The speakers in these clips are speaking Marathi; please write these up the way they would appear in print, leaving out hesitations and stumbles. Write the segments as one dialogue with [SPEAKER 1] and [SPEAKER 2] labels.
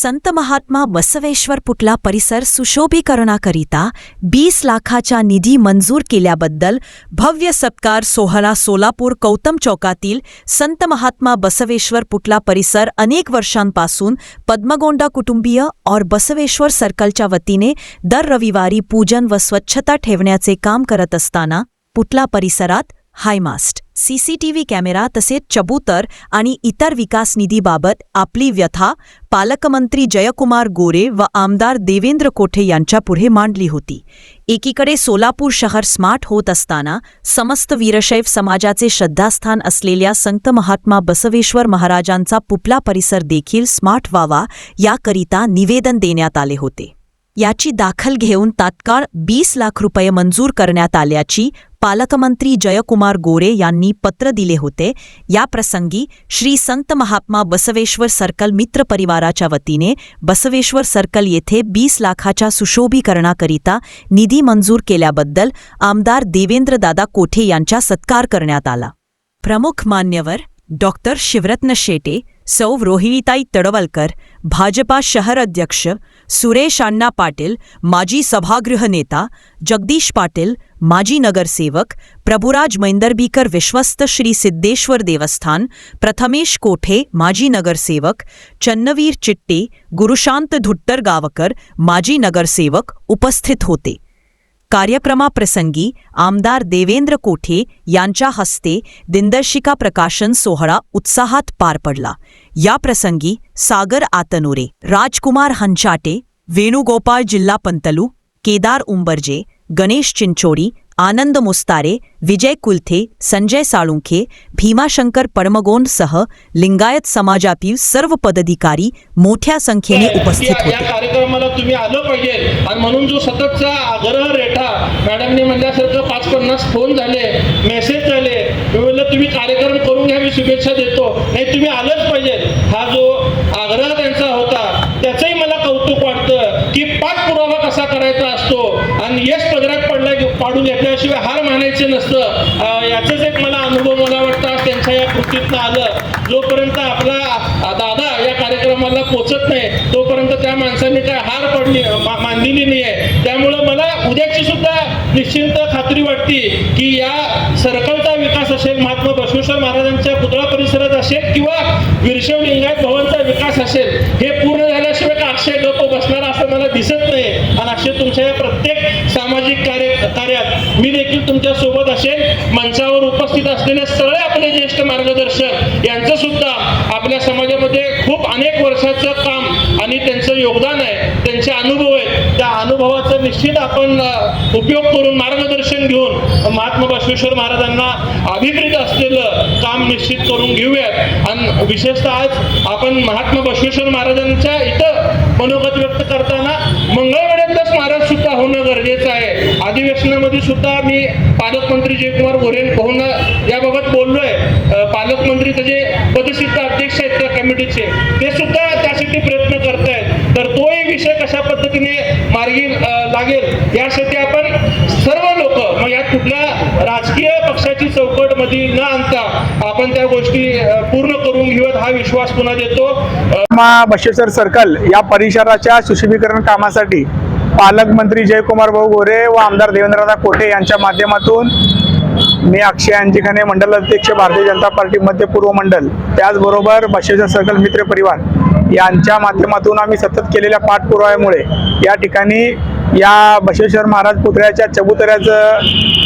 [SPEAKER 1] संत महात्मा बसवेश्वर पुतळा परिसर सुशोभीकरणाकरिता 20 लाखाचा निधी मंजूर केल्याबद्दल भव्य सत्कार सोहळा सोलापूर गौतम चौकातील संत महात्मा बसवेश्वर पुतळा परिसर अनेक वर्षांपासून पद्मगोंडा कुटुंबीय और बसवेश्वर सर्कलच्या वतीने दर रविवारी पूजन व स्वच्छता ठेवण्याचे काम करत असताना पुतळा परिसरात हायमास्ट सीसीटीव्ही कॅमेरा तसेच चबूतर आणि इतर विकास निधीबाबत आपली व्यथा पालकमंत्री जयकुमार गोरे व आमदार देवेंद्र कोठे यांच्यापुढे मांडली होती। एकीकडे सोलापूर शहर स्मार्ट होत असताना समस्त वीरशैव समाजाचे श्रद्धास्थान असलेल्या संत महात्मा बसवेश्वर महाराजांचा पुतळा परिसर देखील स्मार्ट व्हावा याकरिता निवेदन देण्यात आले होते। याची दाखल घेऊन तात्काळ 20 लाख रुपये मंजूर करण्यात आल्याची पालकमंत्री जयकुमार गोरे यांनी पत्र दिले होते। या प्रसंगी श्री संत महात्मा बसवेश्वर सर्कल मित्र परिवाराच्या वतीने बसवेश्वर सर्कल येथे 20 लाखाच्या सुशोभीकरणाकरिता निधी मंजूर केल्याबद्दल आमदार देवेंद्र दादा कोठे यांचा सत्कार करण्यात आला। प्रमुख मान्यवर डॉक्टर शिवरत्न शेटे, सौ रोहिणीताई तडवलकर, भाजपा शहर अध्यक्ष सुरेश अण्णा पाटील, माजी सभागृह नेता जगदीश पाटील, माजी नगरसेवक प्रभुराज मैंदरबीकर, विश्वस्त श्री सिद्धेश्वर देवस्थान प्रथमेश कोठे, माजी नगरसेवक चन्नवीर चिट्टे, गुरुशांत धुट्टर गावकर, माजी नगरसेवक उपस्थित होते। कार्यक्रमाप्रसंगी आमदार देवेंद्र कोठे यांच्या हस्ते दिनदर्शिका प्रकाशन सोहळा उत्साहात पार पडला। या प्रसंगी सागर आतनुरे, राजकुमार हंचाटे, वेणुगोपाळ जिल्हा पंतलू, केदार उंबरजे, गणेश चिंचोडी, आनंद मुस्तारे, विजय कुलथे, संजय साळुंखे, भीमाशंकर पडमगोंडसह लिंगायत समाजातील सर्व पदाधिकारी मोठ्या संख्येने उपस्थित होते।
[SPEAKER 2] या कार्यक्रमाला तुम्ही आलं पाहिजे आणि म्हणून जो सततचा आग्रह रेटा मॅडमने म्हणल्यासारखं 550 फोन झाले, मेसेज झाले, तुम्ही कार्यक्रम करून घ्या, मी शुभेच्छा देतो, नाही तुम्ही आलंच पाहिजे, हा जो आग्रह त्यांचा होता त्याचंही मला कौतुक वाटतं की पाठपुरावा कसा करायचा असतो आणि यश पदरात पाडून घेतल्याशिवाय हार मानायचे नसतं। याचाच एक मला अनुभव मला वाटतं त्यांच्या या कृतीतनं आलं। जोपर्यंत आपला दादा या कार्यक्रमाला पोचत नाही तोपर्यंत त्या माणसांनी काय हार मानलेली नाही आहे। त्यामुळं मला उद्याची सुद्धा निश्चिंत खात्री वाटते की या सर्कलचा विकास असेल, महात्मा बसवेश्वर महाराजांच्या पुतळा परिसरात असेल किंवा वीरशैव लिंगायत भवनचा विकास असेल, हे पूर्ण झाल्याशिवाय का अक्षय गप्प बसणार असं मला दिसत नाही। आणि अक्षय तुमच्या या प्रत्येक सामाजिक कार्यात मी देखील तुमच्या सोबत असेल। मंचावर उपस्थित असलेले सगळे आपले ज्येष्ठ मार्गदर्शक यांचं सुद्धा आपल्या समाजामध्ये खूप अनेक वर्षाचं काम आणि त्यांचं योगदान आहे, त्यांचे अनुभव आहेत, त्या अनुभवाचा निश्चित आपण उपयोग करून मार्गदर्शन घेऊन महात्मा बसवेश्वर महाराजांना अभिप्रेत असलेलं काम निश्चित करून घेऊयात। आणि विशेषतः आज आपण महात्मा बसवेश्वर महाराजांच्या इथं मनोगत व्यक्त करताना मंगळवेढ्यातलं स्मारक सुद्धा होणं गरजेचं आहे। अधिवेशनामध्ये सुद्धा मी पालकमंत्री जयकुमार गोरे याबाबत बोललोय। पालकमंत्री जे पदसिद्ध अध्यक्ष आहेत त्या कमिटीचे ते सुद्धा त्यासाठी प्रयत्न करतायत, तर तोही विषय कशा पद्धतीने मार्गी लागेल यासाठी आपण सर्व लोक, मग यात कुठल्या राजकीय पक्षाची चौकट मध्ये न आणता आपण त्या गोष्टी पूर्ण करून घेऊयात हा विश्वास पुन्हा देतो।
[SPEAKER 3] बसवेश्वर सर्कल या परिसराच्या सुशोभीकरण कामासाठी पालकमंत्री जयकुमार भाऊ गोरे व आमदार देवेंद्रदादा कोठे यांच्या माध्यमातून मी अक्षय अंजिखाने, मंडल अध्यक्ष भारतीय जनता पार्टी मध्य पूर्व मंडल, त्याचबरोबर बसवेश्वर सर्कल मित्र परिवार यांच्या माध्यमातून आम्ही सतत केलेल्या पाठपुराव्यामुळे या ठिकाणी या बसवेश्वर महाराज पुतळ्याच्या चबुतऱ्याचं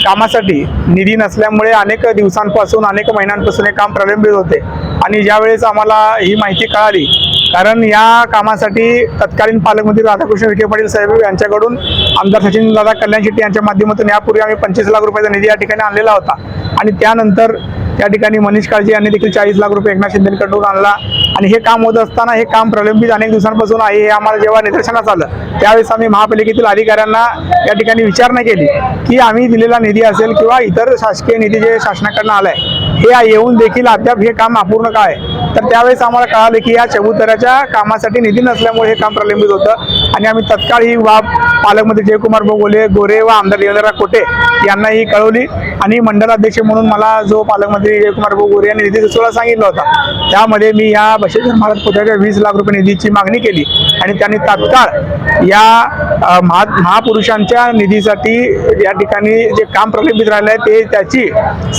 [SPEAKER 3] कामासाठी निधी नसल्यामुळे अनेक दिवसांपासून अनेक महिन्यांपासून हे काम प्रलंबित होते। आणि ज्यावेळेस आम्हाला ही माहिती कळाली, कारण या कामासाठी तत्कालीन पालकमंत्री राधाकृष्ण विखे पाटील साहेब यांच्याकडून आमदार सचिन दादा कल्याण शेट्टी यांच्या माध्यमातून यापूर्वी आम्ही 25 लाख रुपयाचा निधी या ठिकाणी आणलेला होता। आणि त्यानंतर त्या ठिकाणी मनीष काळजी यांनी देखील 40 लाख रुपये एकनाथ शिंदेकडून आणला। आणि हे काम होत असताना हे काम प्रलंबित अनेक दिवसांपासून आहे हे आम्हाला जेव्हा निदर्शनास आलं त्यावेळेस आम्ही महापालिकेतील अधिकाऱ्यांना या ठिकाणी विचारणा केली की आम्ही दिलेला निधी असेल किंवा इतर शासकीय निधी जे शासनाकडून आलाय हे येऊन देखील अद्याप हे काम अपूर्ण का आहे. तर त्यावेळेस आम्हाला कळालं की या चबुतऱ्याच्या कामासाठी निधी नसल्यामुळे हे काम प्रलंबित होतं आणि आम्ही तत्काळ ही बाब पालकमंत्री जयकुमार गोरे व आमदार देवेंद्रराव कोटे यांना ही कळवली आणि मंडलाध्यक्ष म्हणून मला जो पालकमंत्री जयकुमार गोरे यांनी निधी सुचवायला सांगितलं होता त्यामध्ये मी या बसवेश्वर महाराज पुतळ्याच्या 20 लाख रुपये निधीची मागणी केली आणि त्यांनी तात्काळ या महापुरुषांच्या निधीसाठी या ठिकाणी जे काम प्रलंबित राहिलं आहे ते त्याची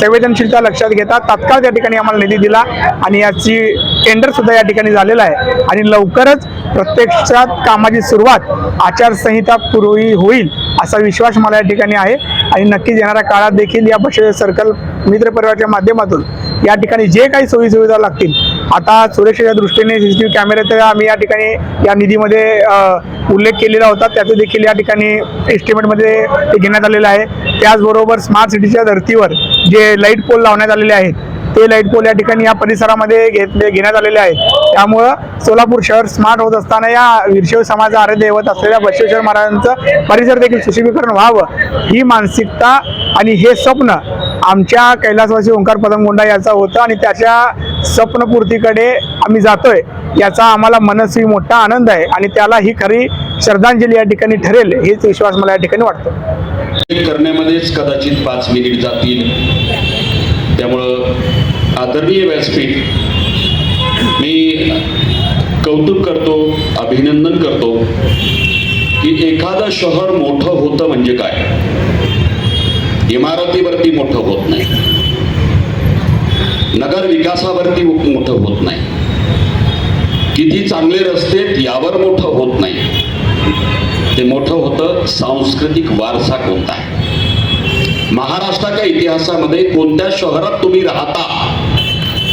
[SPEAKER 3] संवेदनशीलता लक्षात घेता तात्काळ त्या ठिकाणी आम्हाला निधी दिला आणि याची टेंडर सुद्धा या ठिकाणी झालेलं आहे आणि लवकरच प्रत्यक्षात कामाची सुरुवात आचारसंहिता पूर्वी होईल असा विश्वास मला या ठिकाणी आहे आणि नक्कीच येणाऱ्या काळात देखील या बसवेश्वर सर्कल मित्र परिवाराच्या माध्यमातून या ठिकाणी जे काही सोयीसुविधा लागतील आता सुरक्षेच्या दृष्टीने CCTV कॅमेऱ्याचा आम्ही या ठिकाणी या निधीमध्ये उल्लेख केलेला होता त्याचं देखील या ठिकाणी एस्टिमेटमध्ये ते घेण्यात आलेलं आहे. त्याचबरोबर स्मार्ट सिटीच्या धर्तीवर जे लाईट पोल लावण्यात आलेले आहेत ते लाईट पोल या ठिकाणी या परिसरामध्ये घेण्यात आलेले आहेत. त्यामुळं सोलापूर शहर स्मार्ट होत असताना या वीरशैव समाजाचा आराध्य दैवत असलेल्या बसवेश्वर महाराजांचं परिसर देखील सुशोभीकरण व्हावं ही मानसिकता आणि हे स्वप्न आमच्या कैलासवासी ओंकार पदमगोंडा याचा होतं आणि त्याच्या स्वप्नपूर्तीकडे आम्ही जातोय याचा आम्हाला मनस्वी मोठा आनंद आहे आणि त्याला ही खरी श्रद्धांजली या ठिकाणी ठरेल हेच विश्वास मला या ठिकाणी वाटतो.
[SPEAKER 4] करण्यामध्येच कदाचित 5 मिनिट जातील त्यामुळं आदरणीय व्यासपीठ मी कौतुक करतो अभिनंदन करतो की एखादं शहर मोठं होतं म्हणजे काय इमारतीवरती मोठं होत नाही नगर विकासावरती मोठं होत नाही किती चांगले रस्ते यावर मोठं होत नाही ते मोठं होतं सांस्कृतिक वारसा कोणता आहे महाराष्ट्राच्या इतिहासामध्ये कोणत्या शहरात तुम्ही राहता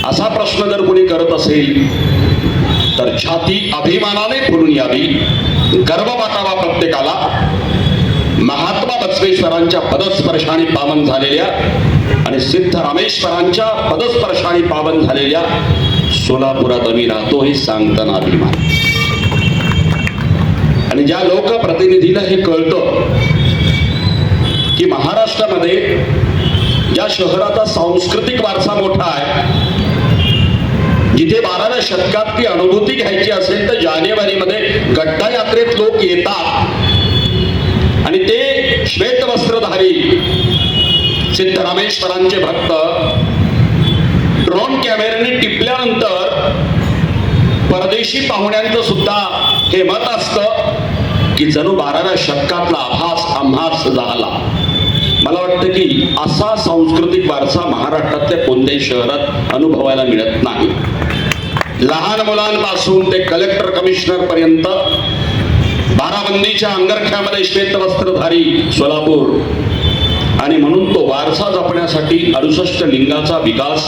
[SPEAKER 4] असा प्रश्न जर कोणी करत असेल तर छाती अभिमानाने फुलून यावी गर्व वाटावा प्रत्येकाला महात्मा बसवेश्वरांच्या पदस्पर्शाने पावन झालेल्या आणि सिद्धरामेश्वरांच्या पदस्पर्शाने पावन झालेल्या सोलापुरात आम्ही राहतो हे सांगताना अभिमान आणि ज्या लोकप्रतिनिधीला हे कळतं की महाराष्ट्रामध्ये ज्या शहराचा सांस्कृतिक वारसा मोठा आहे जिथे 12व्या शतकात ती अनुभूती घ्यायची असेल तर जानेवारीमध्ये गड्डा यात्रेत लोक येतात आणि ते श्वेत वस्त्रधारी सिद्धरामेश्वरांचे भक्त ड्रोन कॅमेऱ्याने टिपल्यानंतर परदेशी पाहुण्यांचं सुद्धा हे मत असतं की जणू 12व्या शतकातला आभास आम्हास झाला. मला वाटतं की असा सांस्कृतिक वारसा महाराष्ट्रातल्या कोणत्याही शहरात अनुभवायला मिळत नाही. लहान मुलांपासून ते कलेक्टर कमिशनर पर्यंत बाराबंदीच्या अंगरख्यामध्ये श्वेत वस्त्रधारी सोलापूर आणि म्हणून तो वारसा जपण्यासाठी 68 लिंगाचा विकास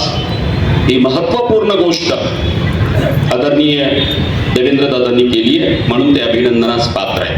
[SPEAKER 4] ही महत्वपूर्ण गोष्ट आदरणीय देवेंद्र दादांनी केली आहे म्हणून ते अभिनंदनास पात्र आहे.